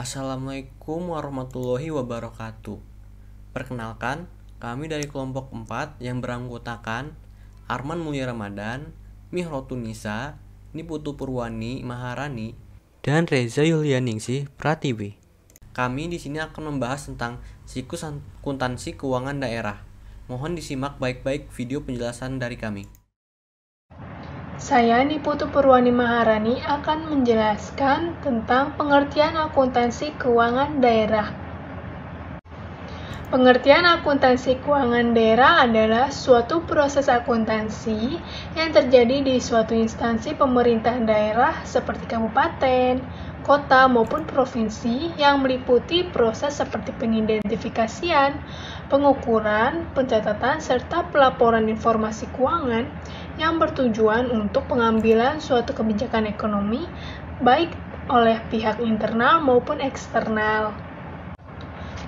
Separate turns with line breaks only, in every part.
Assalamualaikum warahmatullahi wabarakatuh. Perkenalkan, kami dari kelompok 4 yang beranggotakan Arman Mulia Ramadan, Mihrotunisa, Niputu Purwani Maharani, dan Reza Yulianingsih Pratiwi. Kami di sini akan membahas tentang siklus akuntansi keuangan daerah. Mohon disimak baik-baik video penjelasan dari kami.
Saya Niputu Purwani Maharani akan menjelaskan tentang pengertian akuntansi keuangan daerah. Pengertian akuntansi keuangan daerah adalah suatu proses akuntansi yang terjadi di suatu instansi pemerintahan daerah seperti kabupaten, kota maupun provinsi yang meliputi proses seperti pengidentifikasian, pengukuran, pencatatan, serta pelaporan informasi keuangan yang bertujuan untuk pengambilan suatu kebijakan ekonomi baik oleh pihak internal maupun eksternal.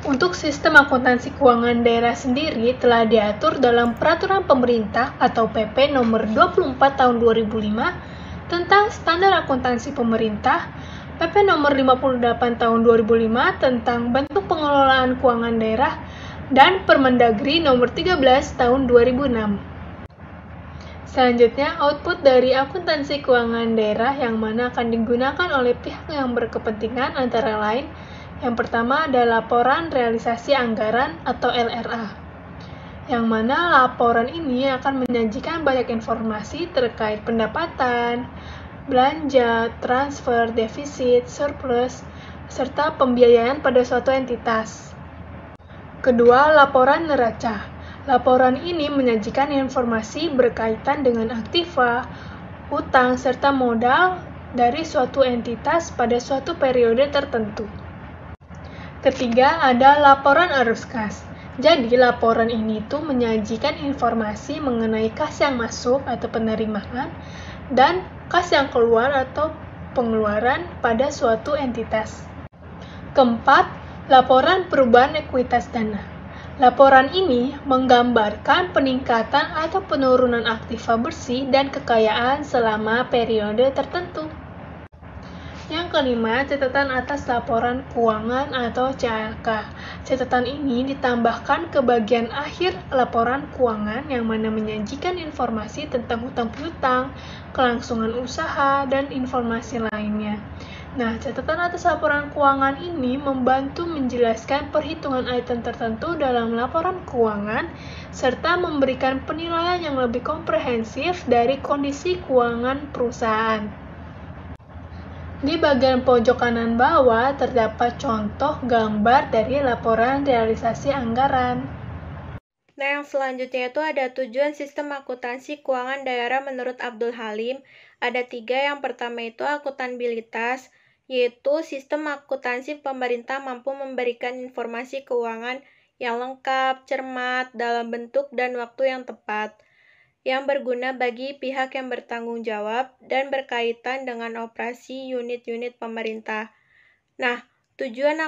Untuk sistem akuntansi keuangan daerah sendiri telah diatur dalam Peraturan Pemerintah atau PP Nomor 24 Tahun 2005 tentang Standar Akuntansi Pemerintah, PP Nomor 58 Tahun 2005 tentang Bentuk Pengelolaan Keuangan Daerah, dan Permendagri Nomor 13 Tahun 2006. Selanjutnya, output dari akuntansi keuangan daerah yang mana akan digunakan oleh pihak yang berkepentingan antara lain. Yang pertama ada laporan realisasi anggaran atau LRA, yang mana laporan ini akan menyajikan banyak informasi terkait pendapatan, belanja, transfer, defisit, surplus, serta pembiayaan pada suatu entitas. Kedua, laporan neraca. Laporan ini menyajikan informasi berkaitan dengan aktiva, utang, serta modal dari suatu entitas pada suatu periode tertentu. Ketiga, ada laporan arus kas. Jadi, laporan ini tuh menyajikan informasi mengenai kas yang masuk atau penerimaan dan kas yang keluar atau pengeluaran pada suatu entitas. Keempat, laporan perubahan ekuitas dana. Laporan ini menggambarkan peningkatan atau penurunan aktiva bersih dan kekayaan selama periode tertentu. Yang kelima, catatan atas laporan keuangan atau CAK. Catatan ini ditambahkan ke bagian akhir laporan keuangan yang mana menyajikan informasi tentang hutang piutang, kelangsungan usaha, dan informasi lainnya. Nah, catatan atas laporan keuangan ini membantu menjelaskan perhitungan item tertentu dalam laporan keuangan, serta memberikan penilaian yang lebih komprehensif dari kondisi keuangan perusahaan. Di bagian pojok kanan bawah terdapat contoh gambar dari laporan realisasi anggaran.
Nah, yang selanjutnya itu ada tujuan sistem akuntansi keuangan daerah menurut Abdul Halim. Ada 3, yang pertama itu akuntabilitas, yaitu sistem akuntansi pemerintah mampu memberikan informasi keuangan yang lengkap, cermat, dalam bentuk dan waktu yang tepat, yang berguna bagi pihak yang bertanggung jawab dan berkaitan dengan operasi unit-unit pemerintah. Nah, tujuan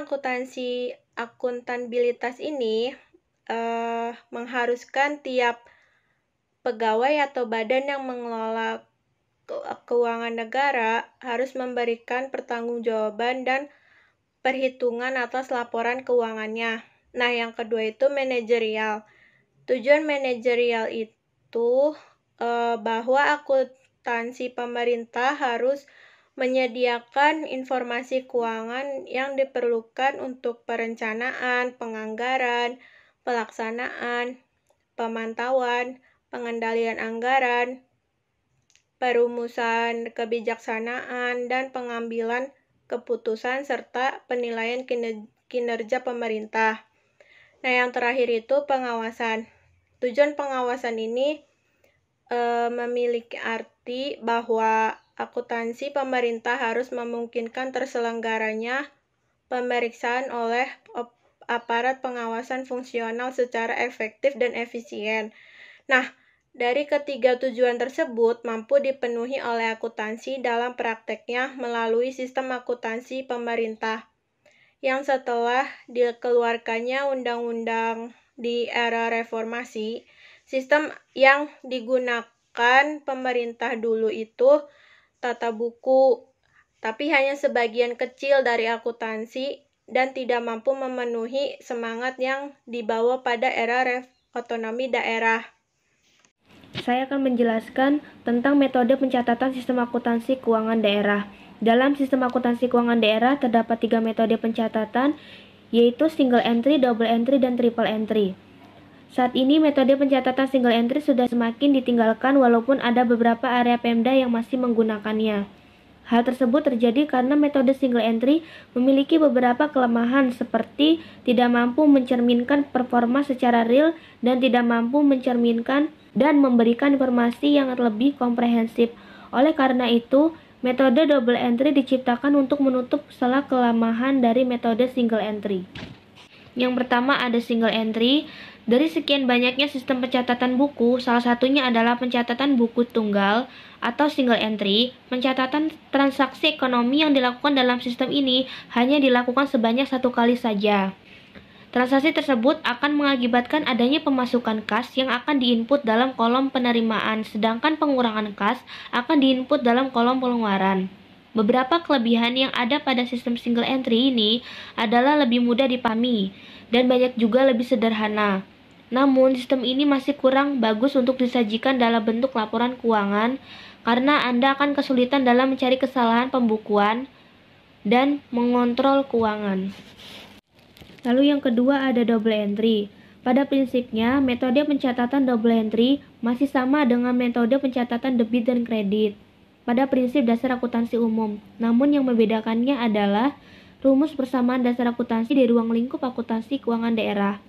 akuntabilitas ini mengharuskan tiap pegawai atau badan yang mengelola keuangan negara harus memberikan pertanggungjawaban dan perhitungan atas laporan keuangannya. Nah, yang kedua itu manajerial. Tujuan manajerial itu bahwa akuntansi pemerintah harus menyediakan informasi keuangan yang diperlukan untuk perencanaan, penganggaran, pelaksanaan, pemantauan, pengendalian anggaran, perumusan kebijaksanaan, dan pengambilan keputusan serta penilaian kinerja pemerintah. Nah, yang terakhir itu pengawasan. Tujuan pengawasan ini memiliki arti bahwa akuntansi pemerintah harus memungkinkan terselenggaranya pemeriksaan oleh aparat pengawasan fungsional secara efektif dan efisien. Nah, dari ketiga tujuan tersebut mampu dipenuhi oleh akuntansi dalam prakteknya melalui sistem akuntansi pemerintah yang setelah dikeluarkannya undang-undang di era reformasi. Sistem yang digunakan pemerintah dulu itu tata buku, tapi hanya sebagian kecil dari akuntansi dan tidak mampu memenuhi semangat yang dibawa pada era otonomi daerah.
Saya akan menjelaskan tentang metode pencatatan sistem akuntansi keuangan daerah. Dalam sistem akuntansi keuangan daerah terdapat 3 metode pencatatan, yaitu single entry, double entry, dan triple entry. Saat ini metode pencatatan single entry sudah semakin ditinggalkan walaupun ada beberapa area Pemda yang masih menggunakannya. Hal tersebut terjadi karena metode single entry memiliki beberapa kelemahan seperti tidak mampu mencerminkan performa secara real dan tidak mampu mencerminkan dan memberikan informasi yang lebih komprehensif. Oleh karena itu, metode double entry diciptakan untuk menutup celah kelemahan dari metode single entry. Yang pertama ada single entry. Dari sekian banyaknya sistem pencatatan buku, salah satunya adalah pencatatan buku tunggal atau single entry. Pencatatan transaksi ekonomi yang dilakukan dalam sistem ini hanya dilakukan sebanyak 1 kali saja. Transaksi tersebut akan mengakibatkan adanya pemasukan kas yang akan diinput dalam kolom penerimaan, sedangkan pengurangan kas akan diinput dalam kolom pengeluaran. Beberapa kelebihan yang ada pada sistem single entry ini adalah lebih mudah dipahami dan banyak juga lebih sederhana. Namun, sistem ini masih kurang bagus untuk disajikan dalam bentuk laporan keuangan karena Anda akan kesulitan dalam mencari kesalahan pembukuan dan mengontrol keuangan. Lalu yang kedua ada double entry. Pada prinsipnya, metode pencatatan double entry masih sama dengan metode pencatatan debit dan kredit pada prinsip dasar akuntansi umum. Namun yang membedakannya adalah rumus persamaan dasar akuntansi di ruang lingkup akuntansi keuangan daerah.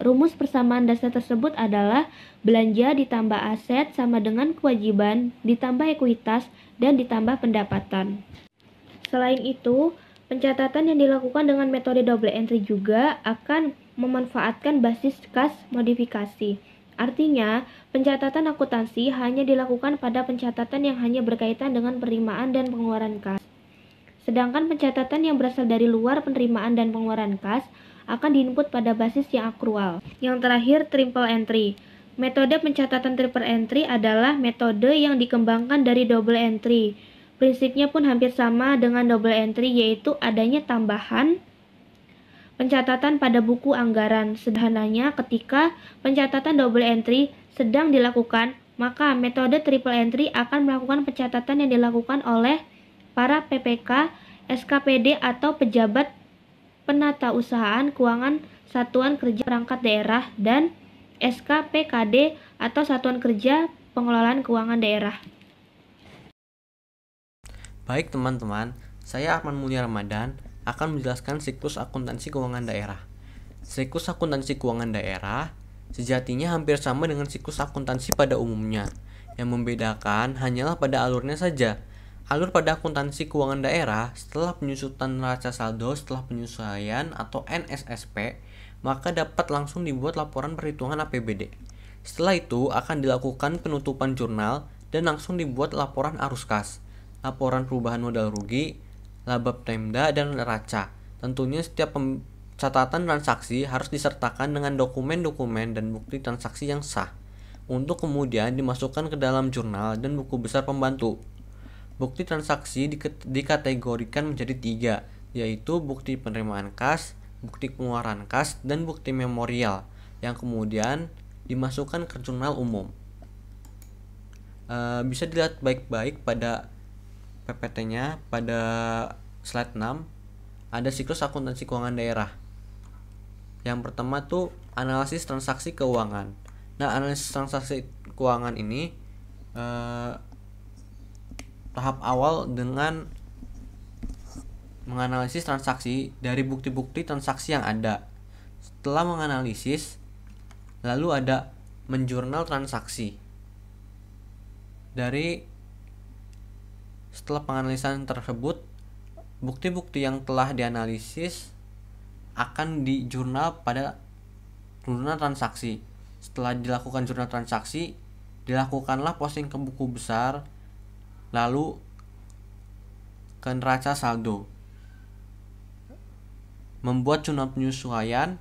Rumus persamaan dasar tersebut adalah belanja ditambah aset sama dengan kewajiban ditambah ekuitas dan ditambah pendapatan. Selain itu, pencatatan yang dilakukan dengan metode double entry juga akan memanfaatkan basis kas modifikasi. Artinya, pencatatan akuntansi hanya dilakukan pada pencatatan yang hanya berkaitan dengan penerimaan dan pengeluaran kas. Sedangkan pencatatan yang berasal dari luar penerimaan dan pengeluaran kas akan diinput pada basis yang akrual. Yang terakhir, triple entry. Metode pencatatan triple entry adalah metode yang dikembangkan dari double entry. Prinsipnya pun hampir sama dengan double entry, yaitu adanya tambahan pencatatan pada buku anggaran. Sederhananya, ketika pencatatan double entry sedang dilakukan, maka metode triple entry akan melakukan pencatatan yang dilakukan oleh para PPK, SKPD atau pejabat penatausahaan keuangan Satuan Kerja Perangkat Daerah dan SKPKD atau Satuan Kerja Pengelolaan Keuangan Daerah.
Baik teman-teman, saya Arman Mulya Ramadan akan menjelaskan siklus akuntansi keuangan daerah. Siklus akuntansi keuangan daerah sejatinya hampir sama dengan siklus akuntansi pada umumnya. Yang membedakan hanyalah pada alurnya saja. Alur pada akuntansi keuangan daerah setelah penyusutan neraca saldo setelah penyesuaian atau NSSP, maka dapat langsung dibuat laporan perhitungan APBD. Setelah itu akan dilakukan penutupan jurnal dan langsung dibuat laporan arus kas, laporan perubahan modal rugi, laba Pemda dan neraca. Tentunya setiap catatan transaksi harus disertakan dengan dokumen-dokumen dan bukti transaksi yang sah untuk kemudian dimasukkan ke dalam jurnal dan buku besar pembantu. Bukti transaksi dikategorikan menjadi 3, yaitu bukti penerimaan kas, bukti pengeluaran kas, dan bukti memorial yang kemudian dimasukkan ke jurnal umum. Bisa dilihat baik-baik pada PPT-nya pada slide 6 ada siklus akuntansi keuangan daerah. Yang pertama tuh analisis transaksi keuangan. Nah, analisis transaksi keuangan ini tahap awal dengan menganalisis transaksi dari bukti-bukti transaksi yang ada. Setelah menganalisis, lalu ada menjurnal transaksi. Setelah penganalisan tersebut, bukti-bukti yang telah dianalisis akan dijurnal pada jurnal transaksi. Setelah dilakukan jurnal transaksi, dilakukanlah posting ke buku besar, lalu ke neraca saldo. Membuat jurnal penyesuaian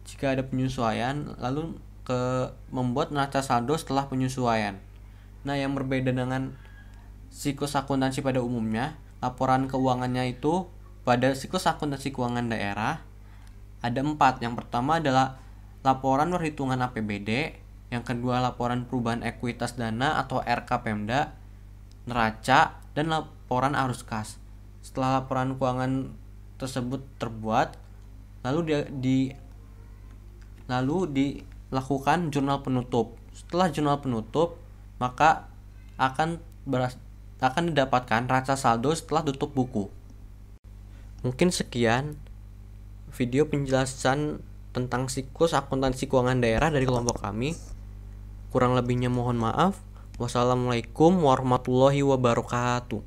jika ada penyesuaian, lalu membuat neraca saldo setelah penyesuaian. Nah, yang berbeda dengan siklus akuntansi pada umumnya, laporan keuangannya itu pada siklus akuntansi keuangan daerah ada 4. Yang pertama adalah laporan perhitungan APBD, yang kedua laporan perubahan ekuitas dana atau RK Pemda, neraca, dan laporan arus kas. Setelah laporan keuangan tersebut terbuat, lalu dilakukan jurnal penutup. Setelah jurnal penutup, maka akan didapatkan raca saldo setelah tutup buku. Mungkin sekian video penjelasan tentang siklus akuntansi keuangan daerah dari kelompok kami. Kurang lebihnya mohon maaf. Wassalamualaikum warahmatullahi wabarakatuh.